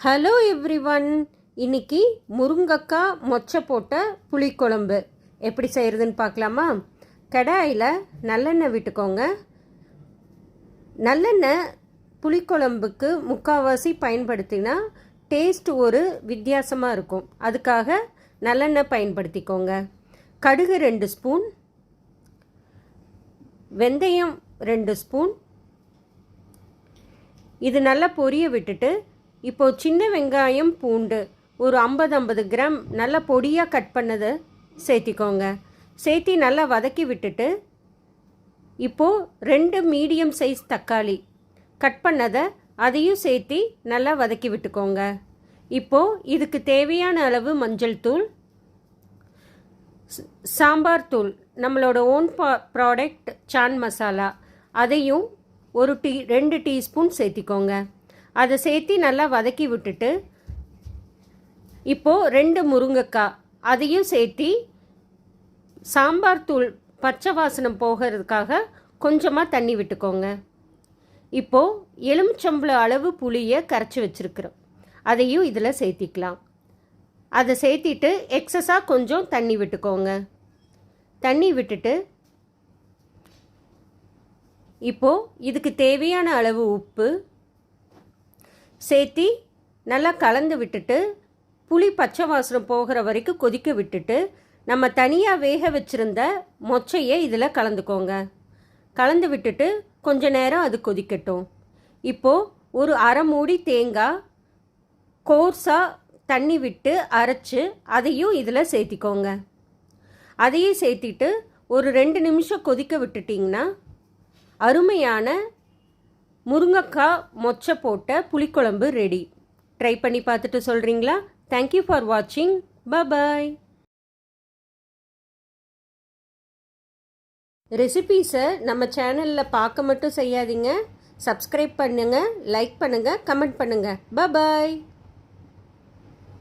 Hello everyone. இன்னைக்கு முருங்கக்காய் மொச்சை போட்ட புளிக்குழம்பு எப்படி செய்கிறதுன்னு பார்க்கலாமா? கடாயில் நல்லெண்ணெய் விட்டுக்கோங்க. நல்லெண்ணெய் புளிக்குழம்புக்கு முக்கால்வாசி பயன்படுத்தினா டேஸ்ட் ஒரு வித்தியாசமாக இருக்கும். அதுக்காக நல்லெண்ணெய் பயன்படுத்திக்கோங்க. கடுகு 2 ஸ்பூன், வெந்தயம் 2 ஸ்பூன். இது நல்லா பொரிய விட்டுட்டு இப்போது சின்ன வெங்காயம் பூண்டு ஒரு 50 கிராம் நல்லா பொடியாக கட் பண்ணதை சேர்த்திக்கோங்க. சேர்த்தி நல்லா வதக்கி விட்டுட்டு இப்போது 2 மீடியம் சைஸ் தக்காளி கட் பண்ணதை அதையும் சேர்த்தி நல்லா வதக்கி விட்டுக்கோங்க. இப்போது இதுக்கு தேவையான அளவு மஞ்சள் தூள், சாம்பார் தூள், நம்மளோட ஓன் ப்ராடக்ட் சான் மசாலா, அதையும் 2 டீஸ்பூன் சேர்த்திக்கோங்க. அதை சேர்த்தி நல்லா வதக்கி விட்டுட்டு இப்போது 2 முருங்கைக்காய் அதையும் சேர்த்தி சாம்பார் தூள் பச்சை வாசனம் போகிறதுக்காக கொஞ்சமாக தண்ணி விட்டுக்கோங்க. இப்போது எலுமிச்சம்பழம் அளவு புளியை கரைச்சி வச்சுருக்குறோம், அதையும் இதில் சேர்த்திக்கலாம். அதை சேர்த்திட்டு எக்ஸஸாக கொஞ்சம் தண்ணி விட்டுக்கோங்க. தண்ணி விட்டுட்டு இப்போது இதுக்கு தேவையான அளவு உப்பு சேர்த்தி நல்லா கலந்து விட்டுட்டு புளி பச்சை வாசனம் போகிற வரைக்கும் கொதிக்க விட்டுட்டு நம்ம தனியாக வேக வச்சுருந்த மொச்சையை இதில் கலந்துக்கோங்க. கலந்து விட்டுட்டு கொஞ்ச நேரம் அது கொதிக்கட்டும். இப்போது ஒரு அரை மூடி தேங்காய் கோர்ஸாக தண்ணி விட்டு அரைச்சி அதையும் இதில் சேர்த்திக்கோங்க. அதையும் சேர்த்திட்டு ஒரு 2 நிமிஷம் கொதிக்க விட்டுட்டிங்கன்னா அருமையான முருங்கைக்காய் மொச்சை போட்ட புளிக்குழம்பு ரெடி. ட்ரை பண்ணி பார்த்துட்டு சொல்கிறீங்களா? தேங்க்யூ ஃபார் வாட்சிங். பாய். ரெசிபீஸை நம்ம சேனலில் பார்க்க மட்டும் செய்யாதீங்க. சப்ஸ்கிரைப் பண்ணுங்கள், லைக் பண்ணுங்கள், கமெண்ட் பண்ணுங்கள். பாய்.